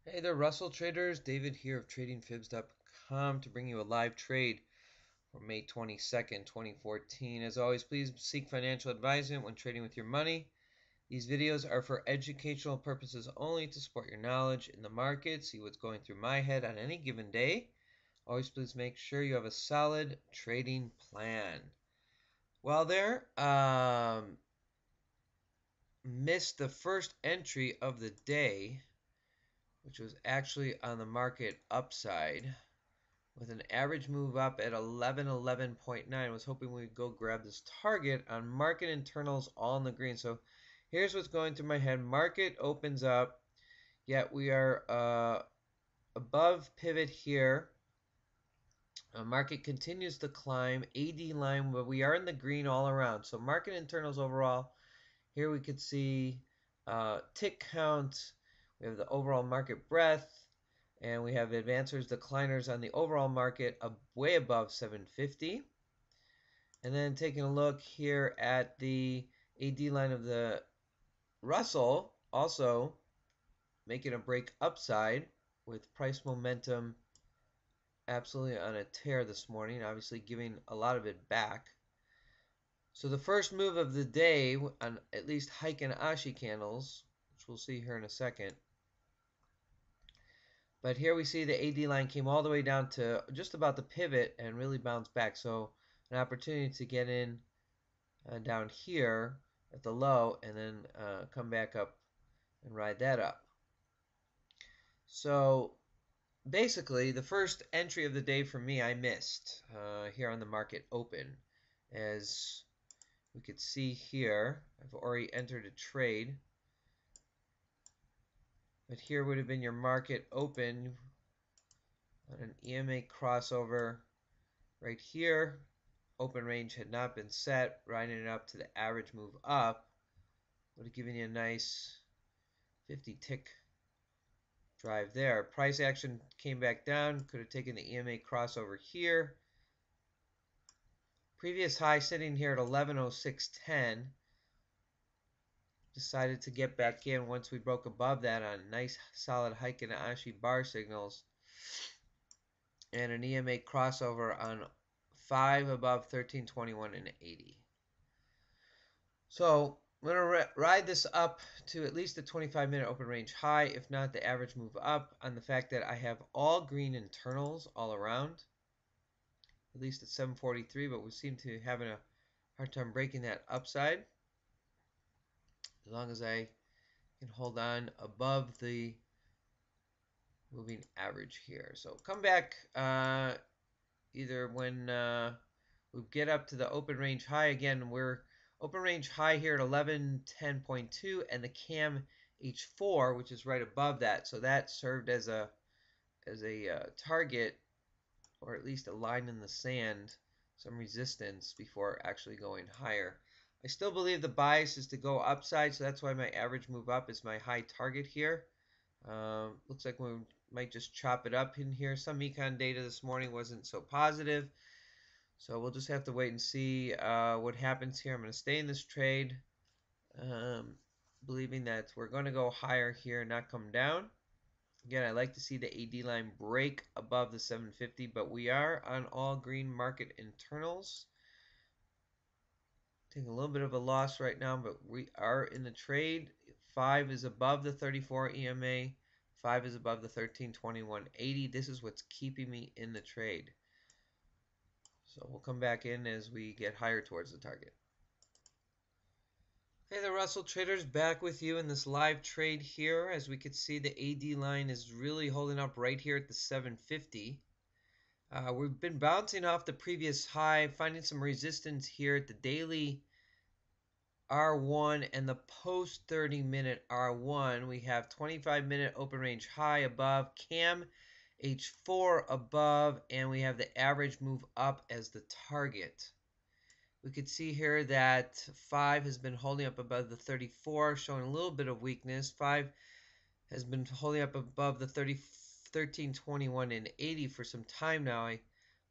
Hey there, Russell traders. David here of TradingFibs.com to bring you a live trade for May 22nd, 2014. As always, please seek financial advisement when trading with your money. These videos are for educational purposes only to support your knowledge in the market, see what's going through my head on any given day. Always please make sure you have a solid trading plan. Well, missed the first entry of the day, which was actually on the market upside with an average move up at 1111.9. Was hoping we'd go grab this target on market internals all in the green. So here's what's going through my head. Market opens up, yet we are above pivot here. Market continues to climb. AD line, but we are in the green all around. So market internals overall. Here we could see tick count. We have the overall market breadth. And we have advancers, decliners on the overall market way above 750. And then taking a look here at the AD line of the Russell, also making a break upside with price momentum absolutely on a tear this morning, obviously giving a lot of it back. So the first move of the day on at least Heiken Ashi candles, which we'll see here in a second. But here we see the AD line came all the way down to just about the pivot and really bounced back. So an opportunity to get in down here at the low and then come back up and ride that up. So basically, the first entry of the day for me I missed here on the market open. As we could see here, I've already entered a trade. But here would have been your market open on an EMA crossover right here. Open range had not been set, riding it up to the average move up. Would have given you a nice 50 tick drive there. Price action came back down. Could have taken the EMA crossover here. Previous high sitting here at 1106.10. Decided to get back in once we broke above that on nice solid Heiken Ashi bar signals. And an EMA crossover on 5 above 1321 and 80. So I'm going to ride this up to at least the 25-minute open range high, if not the average move up, on the fact that I have all green internals all around, at least at 743, but we seem to be having a hard time breaking that upside. As long as I can hold on above the moving average here. So come back either when we get up to the open range high again. We're open range high here at 1110.2 and the CAM H4, which is right above that. So that served as a target, or at least a line in the sand, some resistance before actually going higher. I still believe the bias is to go upside, so that's why my average move up is my high target here. Looks like we might just chop it up in here. Some econ data this morning wasn't so positive, so we'll just have to wait and see what happens here. I'm going to stay in this trade, believing that we're going to go higher here, not come down. Again, I like to see the AD line break above the 750, but we are on all green market internals. Taking a little bit of a loss right now, but we are in the trade. 5 is above the 34 EMA. 5 is above the 1321.80. This is what's keeping me in the trade. So we'll come back in as we get higher towards the target. Hey there, Russell traders, back with you in this live trade here. As we can see, the AD line is really holding up right here at the 750. We've been bouncing off the previous high, finding some resistance here at the daily R1 and the post 30-minute R1. We have 25-minute open range high above, CAM H4 above, and we have the average move up as the target. We could see here that 5 has been holding up above the 34, showing a little bit of weakness. 5 has been holding up above the 1321 and 80 for some time now. I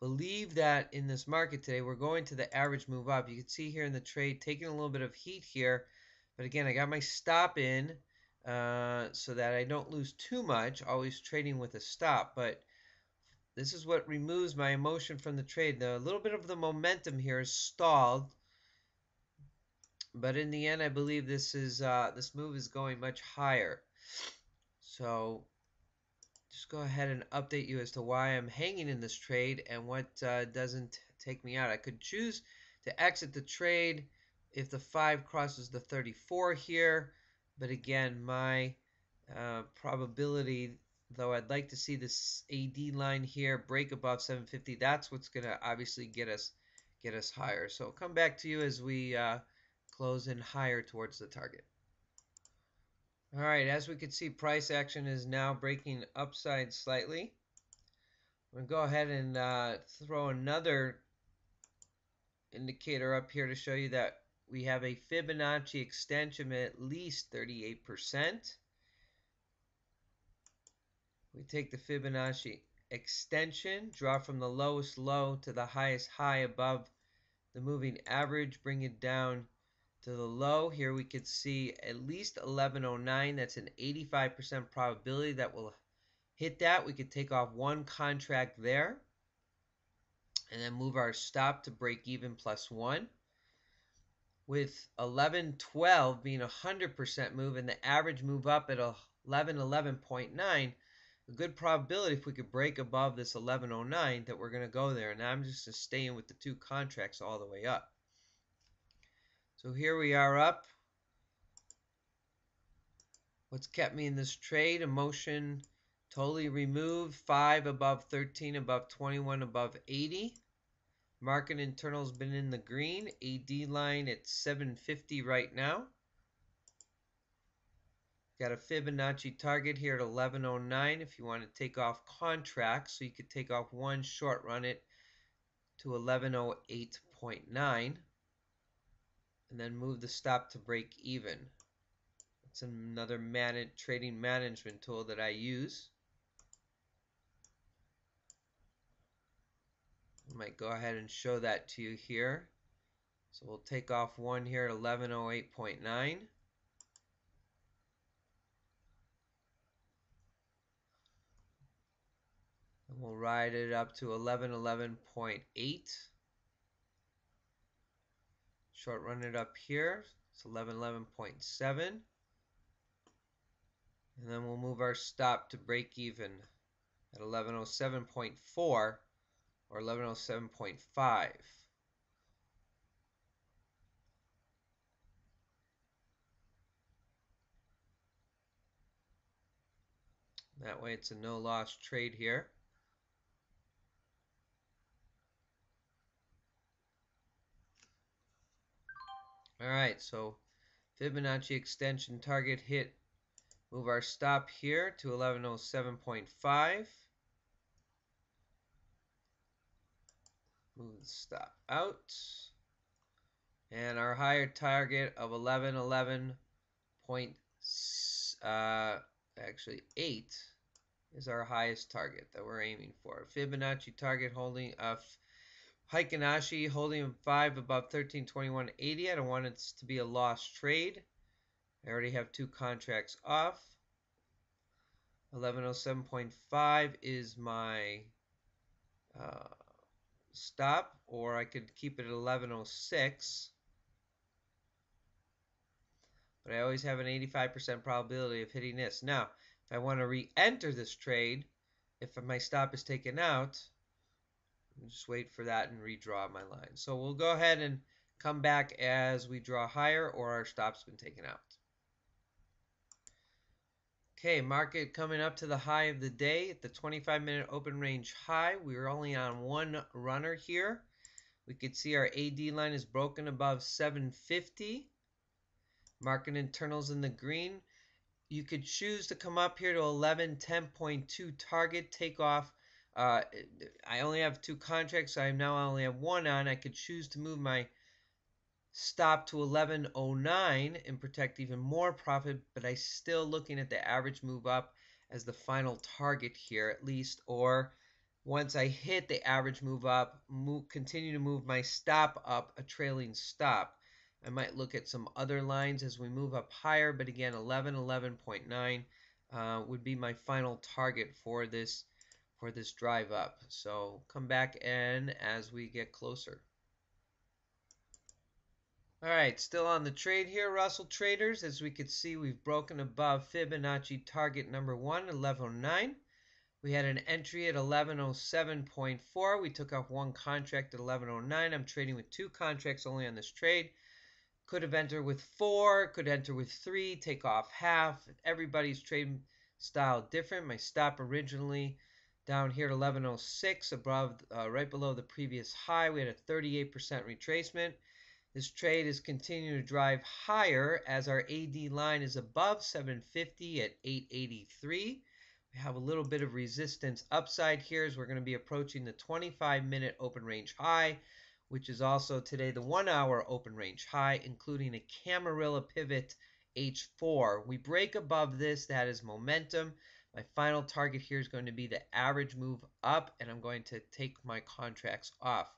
believe that in this market today, we're going to the average move up. You can see here in the trade, taking a little bit of heat here. But again, I got my stop in. so that I don't lose too much, always trading with a stop. But this is what removes my emotion from the trade. A little bit of the momentum here is stalled, but in the end, I believe this move is going much higher. So just go ahead and update you as to why I'm hanging in this trade and what doesn't take me out. I could choose to exit the trade if the 5 crosses the 34 here, but again, my probability, though I'd like to see this AD line here break above 750, that's what's going to obviously get us higher. So I'll come back to you as we close in higher towards the target. All right, as we can see, price action is now breaking upside slightly. I'm going to go ahead and throw another indicator up here to show you that we have a Fibonacci extension at least 38%. We take the Fibonacci extension, draw from the lowest low to the highest high above the moving average, bring it down to the low. Here we could see at least 1109. That's an 85% probability that will hit that. We could take off one contract there and then move our stop to break even +1. With 1112 being a 100% move and the average move up at 1111.9, a good probability if we could break above this 1109 that we're going to go there. And I'm just staying with the 2 contracts all the way up. So here we are up. What's kept me in this trade? Emotion totally removed. 5 above 13, above 21, above 80. Market internal's been in the green. AD line at 750 right now. Got a Fibonacci target here at 1109 if you want to take off contracts. So you could take off one, short run it to 1108.9 and then move the stop to break even. It's another trading management tool that I use. I might go ahead and show that to you here. So we'll take off one here at 1108.9. And we'll ride it up to 1111.8. Short run it up here. It's 1111.7. And then we'll move our stop to break even at 1107.4 or 1107.5. That way it's a no loss trade here. Alright, so Fibonacci extension target hit. Move our stop here to 1107.5. Move the stop out. And our higher target of 1111.8 is our highest target that we're aiming for. Fibonacci target holding Heikin Ashi holding 5 above 1321.80. I don't want it to be a lost trade. I already have 2 contracts off. 1107.5 is my stop, or I could keep it at 1106. But I always have an 85% probability of hitting this. Now, if I want to re-enter this trade, if my stop is taken out, I'll just wait for that and redraw my line. So we'll go ahead and come back as we draw higher or our stop's been taken out. Okay, market coming up to the high of the day at the 25-minute open range high. We're only on one runner here. We could see our AD line is broken above 750. Market internals in the green. You could choose to come up here to 1110.2 target, take off. I only have 2 contracts, so I now only have 1 on. I could choose to move my stop to 1109 and protect even more profit, but I'm still looking at the average move up as the final target here at least, or once I hit the average move up, continue to move my stop up, a trailing stop. I might look at some other lines as we move up higher, but again, 11, 11.9 would be my final target for this drive up. So come back in as we get closer. All right, still on the trade here, Russell traders. As we could see, we've broken above Fibonacci target number 1, 1109. We had an entry at 1107.4. We took off one contract at 1109. I'm trading with two contracts only on this trade. Could have entered with 4, could enter with 3, take off half. Everybody's trade style different. My stop originally down here at 1106, above, right below the previous high. We had a 38% retracement. This trade is continuing to drive higher as our AD line is above 750 at 883. We have a little bit of resistance upside here as we're going to be approaching the 25-minute open range high, which is also today the 1-hour open range high, including a Camarilla pivot H4. We break above this, that is momentum. My final target here is going to be the average move up, and I'm going to take my contracts off.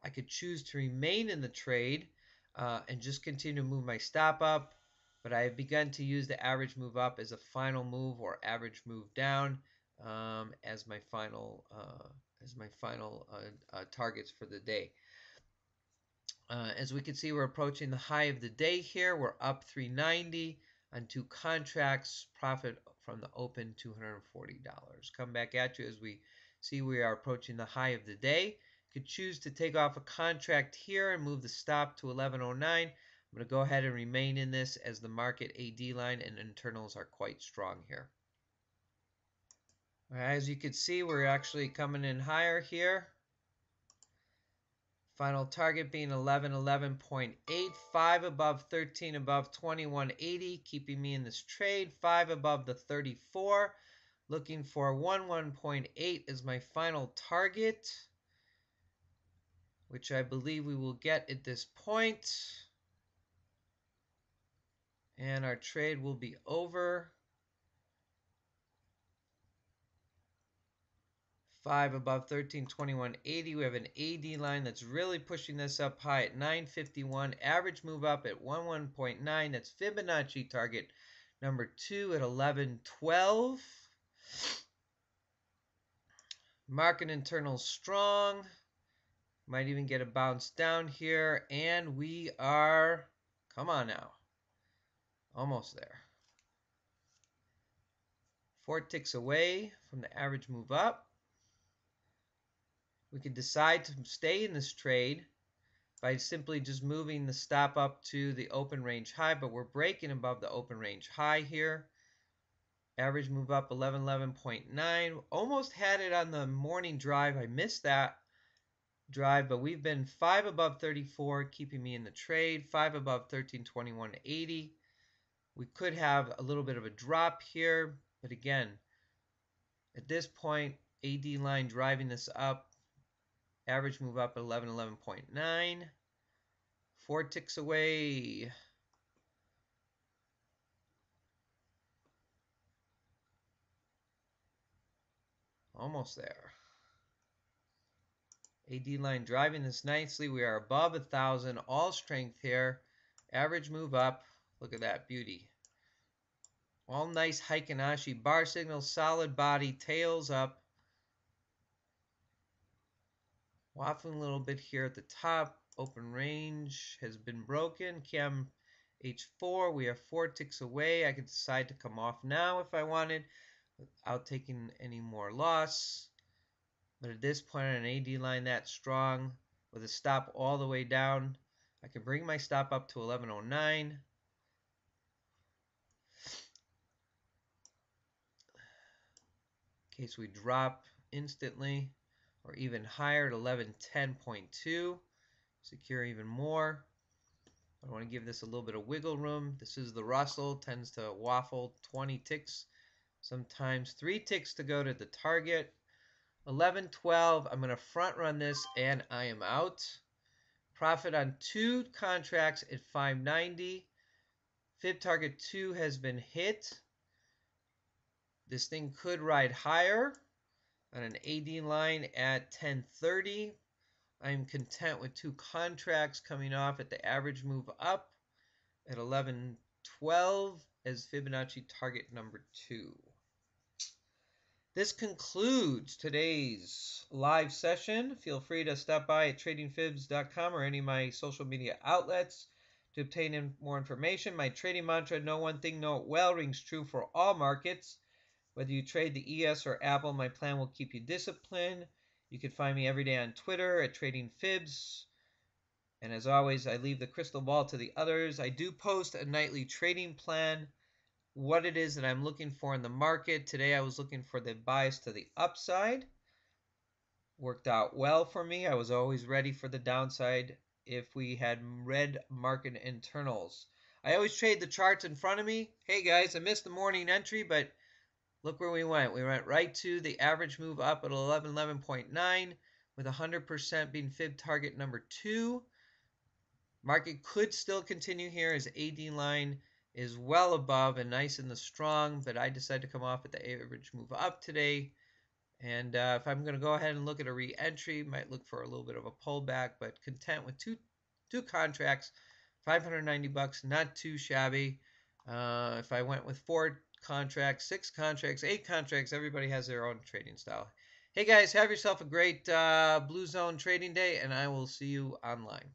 I could choose to remain in the trade and just continue to move my stop up, but I have begun to use the average move up as a final move or average move down as my final targets for the day. As we can see, we're approaching the high of the day here. We're up 390 on two contracts. Profit from the open $240. Come back at you as we see we are approaching the high of the day. Could choose to take off a contract here and move the stop to 1109. I'm going to go ahead and remain in this as the market AD line and internals are quite strong here. As you can see, we're actually coming in higher here. Final target being 1111.8, 5 above 13 above 2180, keeping me in this trade. 5 above the 34, looking for 11.8 as my final target, which I believe we will get at this point. And our trade will be over. 5 above 13, 2180. We have an AD line that's really pushing this up high at 951. Average move up at 11.9. That's Fibonacci target number 2 at 1112. Market internal strong. Might even get a bounce down here. And we are, come on now, almost there. 4 ticks away from the average move up. We could decide to stay in this trade by simply just moving the stop up to the open range high, but we're breaking above the open range high here. Average move up 1111.9. Almost had it on the morning drive. I missed that drive, but we've been 5 above 34, keeping me in the trade. 5 above 1321.80. We could have a little bit of a drop here, but again, at this point, AD line driving this up. Average move up at 1111.9. 4 ticks away. Almost there. AD line driving this nicely. We are above 1,000. All strength here. Average move up. Look at that beauty. All nice Heikin Ashi bar signals. Solid body. Tails up. Waffling a little bit here at the top. Open range has been broken. Cam H4. We are 4 ticks away. I could decide to come off now if I wanted without taking any more loss. But at this point on an AD line that strong with a stop all the way down, I can bring my stop up to 1109. In case we drop instantly or even higher at 1110.2. Secure even more. I want to give this a little bit of wiggle room. This is the Russell, tends to waffle 20 ticks, sometimes 3 ticks to go to the target. 1112, I'm going to front run this and I am out. Profit on 2 contracts at 590. Fib target 2 has been hit. This thing could ride higher on an AD line at 1030. I'm content with 2 contracts coming off at the average move up at 11.12 as Fibonacci target number 2. This concludes today's live session. Feel free to stop by at tradingfibs.com or any of my social media outlets to obtain more information. My trading mantra, know one thing, know it well, rings true for all markets. Whether you trade the ES or Apple, my plan will keep you disciplined. You can find me every day on Twitter at TradingFibs. And as always, I leave the crystal ball to the others. I do post a nightly trading plan, what it is that I'm looking for in the market. Today I was looking for the bias to the upside. Worked out well for me. I was always ready for the downside if we had red market internals. I always trade the charts in front of me. Hey guys, I missed the morning entry, but look where we went. We went right to the average move up at 11.9 with 100% being fib target number 2. Market could still continue here as AD line is well above and nice and strong, but I decided to come off at the average move up today. And if I'm going to go ahead and look at a re-entry, might look for a little bit of a pullback, but content with two contracts, $590, not too shabby. If I went with 4 contracts, 6 contracts, 8 contracts, everybody has their own trading style. Hey guys, have yourself a great Blue Zone trading day, and I will see you online.